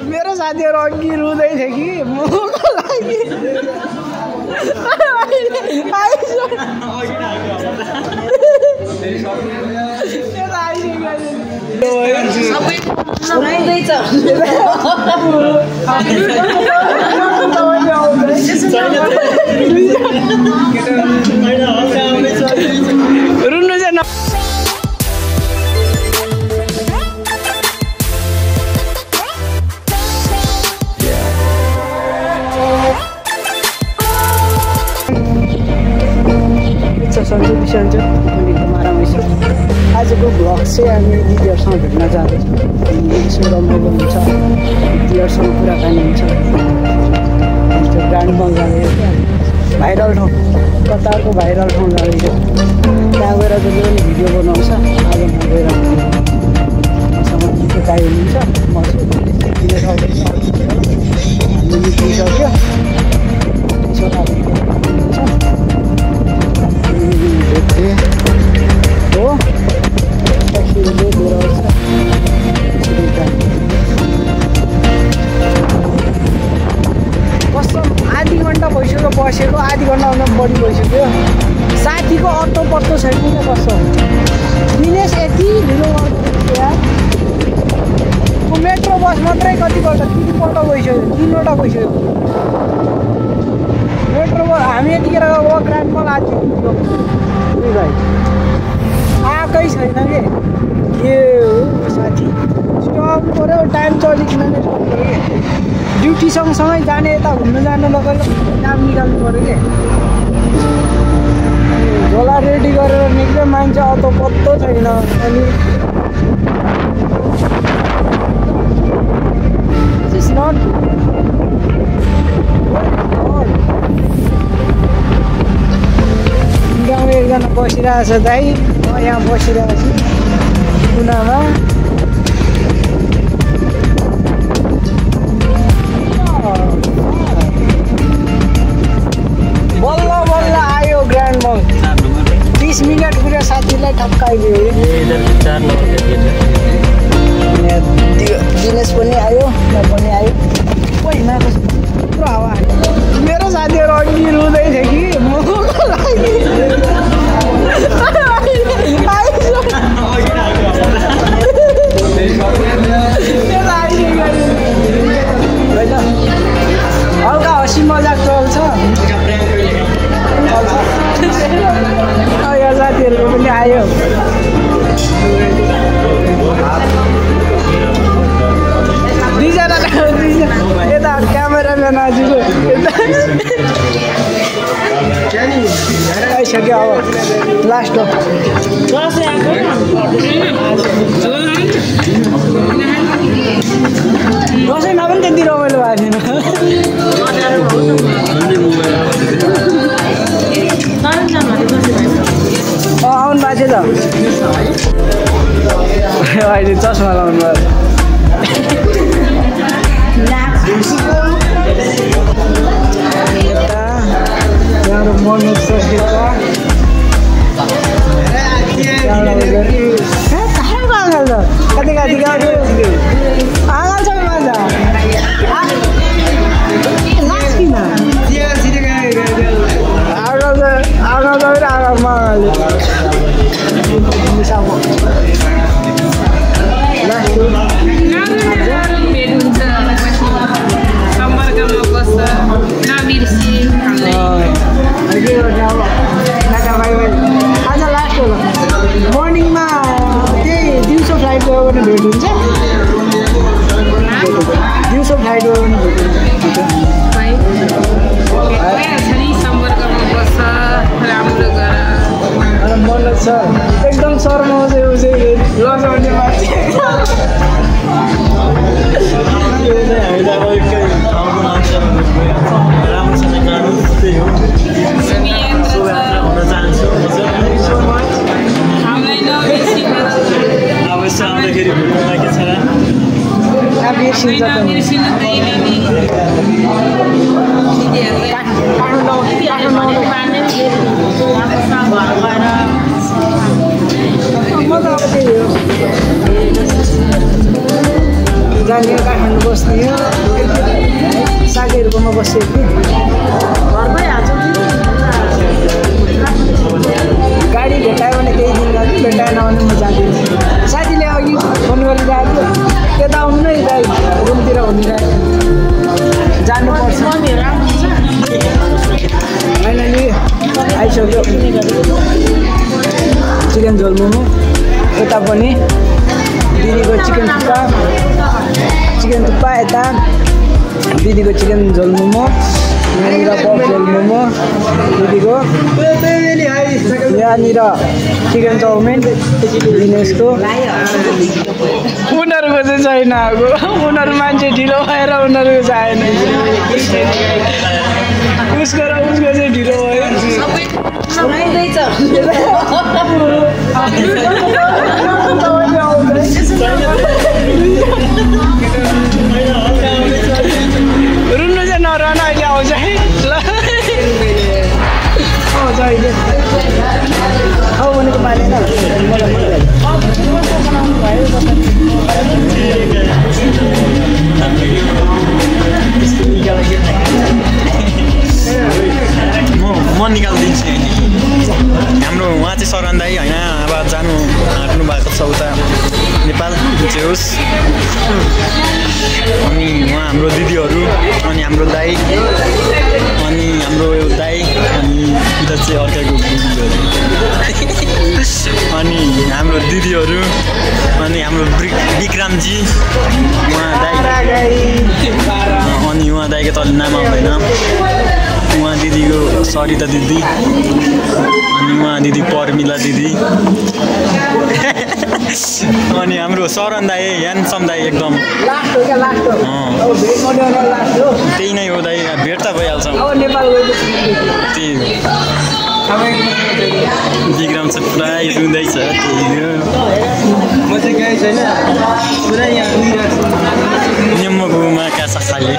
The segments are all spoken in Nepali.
मेरो साथीहरु अघि रुँदै थियो कि मको लागि रुनु चाहिँ आजको भ्लग चाहिँ हामी दिदीहरूसँग भेट्न जाँदैछौँ। यसो रमाइलो हुन्छ, दिदीहरूसँग कुराकानी हुन्छ। त्यो ग्रान्ड बल जाँदैछ क्या, भाइरल ठाउँ, कतारको भाइरल ठाउँ जाँदैछ। त्यहाँ गएर जसले पनि भिडियो बनाउँछ। आज म गएर मसँग गीत गाई हुनुहुन्छ, म चाहिँ सिक्किन सक्दैछ। हामी निस्किसक्यो, यसो भेट्थेँ हो कस्तो आधी घन्टा भइसक्यो बसेको, आधी घन्टाभन्दा बढी भइसक्यो। साथीको अत्तो पत्तो छैन क्या कस्तो। दिनेश यति ढिलो मेट्रो बस मात्रै कतिपल्ट 3पल्ट गइसक्यो, 3वटा गइसक्यो मेट्रो बस। हामी यतिखेर ग्रान्ड मल आज भाइ आएकै छैन कि के हो साथी। स्टप गऱ्यो, टाइम चलिकन नै स्टप गऱ्यो कि। ड्युटी सँगसँगै जाने, यता घुम्नु जानु लगेर काम निकाल्नु पऱ्यो कि। झोला रेडी गरेर निक्ल्यो, मान्छे अतो पत्तो छैन। अनि इट्स नट गाउँमा एकजना बसिरहेको छ दाइ, म यहाँ बसिरहेको छु कुनामा। बल्ल बल्ल आयो ग्रान्ड मल। 30 मिनट पुरा साथीलाई ठप्काइदियो। दिनेश पनि आयो, म पनि आयो। हिँडाएको पुरा हावा आयो। मेरो साथीहरू अघि रुँदै थियो कि मको लागि हल्का हँसी मजाक चल्छ। यहाँ साथीहरूको पनि आयो। दुईजना यता क्यामेराम्यान आजको आइसक्यो। अब लास्ट हो। दसैँमा पनि त्यति रमाइलो भएको छैन। आउनु भएको थियो त अहिले चस्मा लाउनु भयो। मनोज सकेका कति कति गाउँथ्यो आँगल छ मजा आज लास्ट हो। मर्निङमा त्यही दिउँसो फ्लाइट गयो भने भेट हुन्छ। दिउँसो फ्लाइट गयो भने भेट हुन्छ। मनोज सर एकदम शर्माउँछ लजाउने मान्छे। जाने काठमाडौँ बस्ने हो साथीहरूकोमा बसेको थिएँ घरमै हाल्छौँ गाडी भेटायो भने केही दिन जान्छु भेटाएन भने म जान्दिनँ साथीले अघि फोन गरिरहेको थियो यता आउनु नै दाइ रुमतिर भनिरहेको जानुपर्छ फाइनली आइसक्यो चिकन झोल मोमो यता पनि दिदीको चिकन थुक्पा यता दिदीको चिकन झोल मोमो यहाँनिर पर्क झोल मोमो दिदीको यहाँनिर चिकन चाउमिन दिनेशको उनीहरूको चाहिँ छैन आएको उनीहरू मान्छे ढिलो भएर उनीहरूको चाहिँ आएन उसको र उसको चाहिँ ढिलो भयो रुन्नु चाहिँ नरहन अहिले आउँछ है ल आउँछ अहिले खाऊ भनेको मानेन म निकालिदिन्छु हाम्रो उहाँ चाहिँ सरन दाई होइन अब जानु आँट्नु भएको छ उता नेपाल जे होस् अनि उहाँ हाम्रो दिदीहरू अनि हाम्रो दाई अनि हाम्रो दाई अनि उता चाहिँ अर्काको दिदीहरू अनि हाम्रो दिदीहरू अनि हाम्रो विक्रमजी उहाँ दाई अनि उहाँ दाईको तल नाम आउँदैन उहाँ दिदीको सरिता दिदी अनि उहाँ दिदी पर्मिला दिदी अनि हाम्रो सरन दाई ह्यान्डसम दाई एकदम त्यही नै हो दाई भेट त भइहाल्छ त्यही विक्रम चाहिँ पुरा रुँदैछ त्यही हो म चाहिँ गाई छैन पुरा निम्मको उमाका सासाले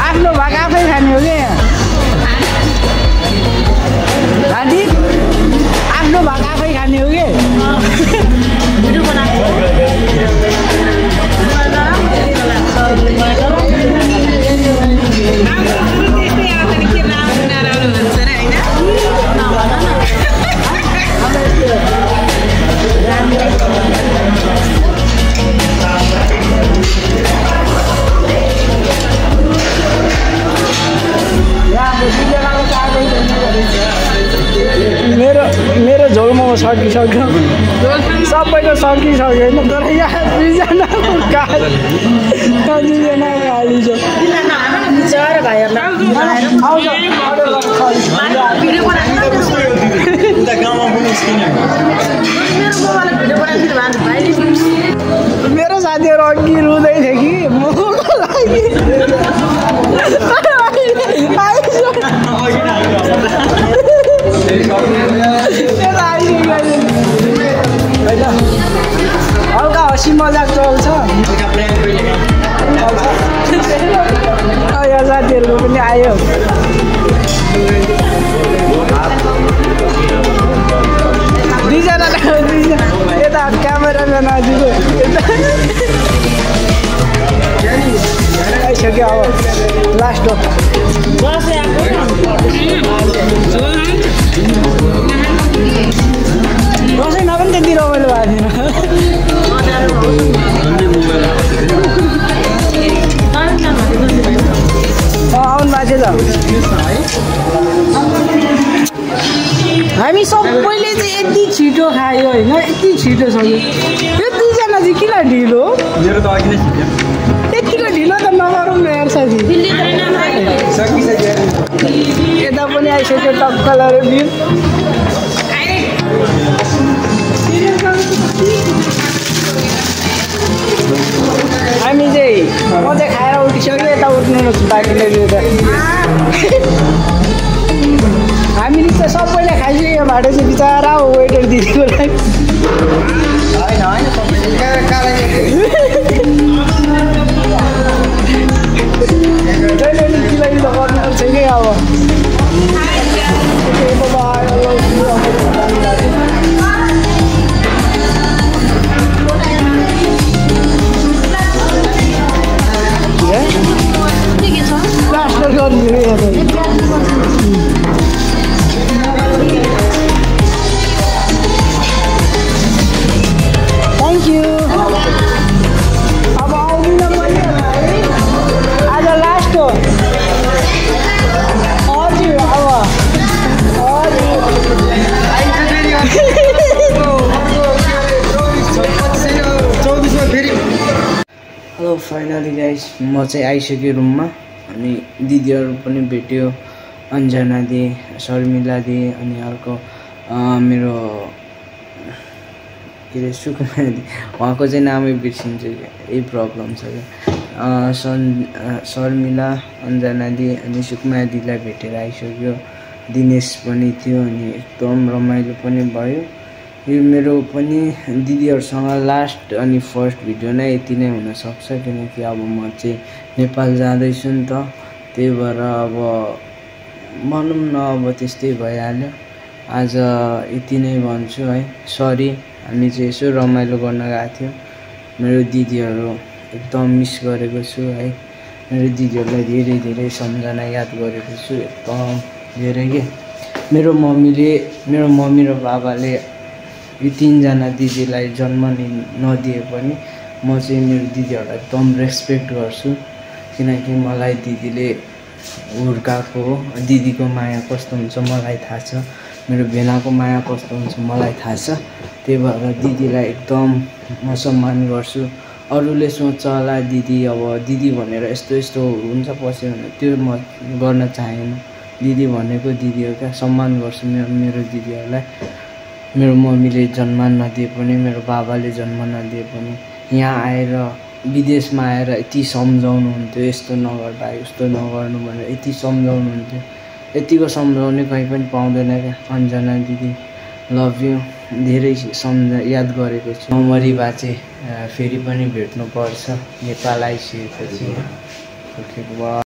आफ्नो भाग आफै खाने हो कि दादी आफ्नो भाग आफै खाने हो कि मेरो झोल मोमो सकिसक्यो सबैको सकिसक्यो होइन तर यहाँ दुईजनाको दुईजना हालिन्छ मेरो साथीहरू अघि रुँदै थियो कि मोमोको लागि हल्का हँसी मजाक चल्छ यहाँ साथीहरूको पनि आयो दुईजना यता क्यामेराम्यान आजको आइसक्यो अब लास्ट हो दसैँमा पनि त्यति रमाइलो भएको थिएन आउनु भएको थियो हामी सबैले चाहिँ यति छिटो खायो होइन यति छिटो सक्यो यो दुईजना चाहिँ किन ढिलो यतिको ढिलो त नगरौँ न यार साथी यता पनि आइसक्यो टक्कल बिल हामी चाहिँ म चाहिँ खाएर उठिसक्यो यता उठ्नु बाँकी नै हामीले चाहिँ सबैले खाइसक्यो भाडो चाहिँ बिचरा वेट थ्याङ्क यू। अब आउँदिन पनि होला है, आज लास्ट हो। हजुर अब हेलो फाइनली गाइस म चाहिँ आइसकेँ रुममा अनि दिदीहरू पनि भेट्यो, अन्जना दि, शर्मिला दि अनि अर्को मेरो के अरे सुकुमा दि, उहाँको चाहिँ नामै बिर्सिन्छु, यही प्रब्लम छ क्या। शर्मिला, अन्जना दि अनि सुकुमा दिदीलाई भेटेर आइसक्यो, दिनेश पनि थियो अनि एकदम रमाइलो पनि भयो। यो मेरो पनि दिदीहरूसँग लास्ट अनि फर्स्ट भिडियो नै यति नै हुनसक्छ, किनकि अब म चाहिँ नेपाल जाँदैछु नि त, त्यही भएर अब भनौँ न अब त्यस्तै भइहाल्यो। आज यति नै भन्छु है, सरी। हामी चाहिँ यसो रमाइलो गर्न गएको थियो। मेरो दिदीहरू एकदम मिस गरेको छु है, मेरो दिदीहरूलाई धेरै धेरै सम्झना याद गरेको छु, एकदम धेरै के। मेरो मम्मी र बाबाले यो तीनजना दिदीलाई जन्म नदिए पनि म चाहिँ मेरो दिदीहरूलाई एकदम रेस्पेक्ट गर्छु, किनकि मलाई दिदीले हुर्काएको हो। दिदीको माया कस्तो हुन्छ मलाई थाहा छ, मेरो भेनाको माया कस्तो हुन्छ मलाई थाहा छ, त्यही भएर दिदीलाई एकदम म सम्मान गर्छु। अरूले सोच्छ होला दिदी अब दिदी भनेर यस्तो यस्तो हुन्छ पछि भने, त्यो म गर्न चाहेन। दिदी भनेको दिदी हो क्या, सम्मान गर्छु मेरो दिदीहरूलाई। मेरो मम्मीले जन्म नदिए पनि, मेरो बाबाले जन्म नदिए पनि यहाँ आएर विदेशमा आएर यति सम्झाउनुहुन्थ्यो, यस्तो नगर भाइ उस्तो नगर्नु भनेर यति सम्झाउनुहुन्थ्यो। यतिको सम्झाउने कहीँ पनि पाउँदैन क्या। अन्जना दिदी लभ यु, धेरै याद गरेको छु। मरि बाँचे फेरि पनि भेट्नुपर्छ नेपाल आइसकेपछि।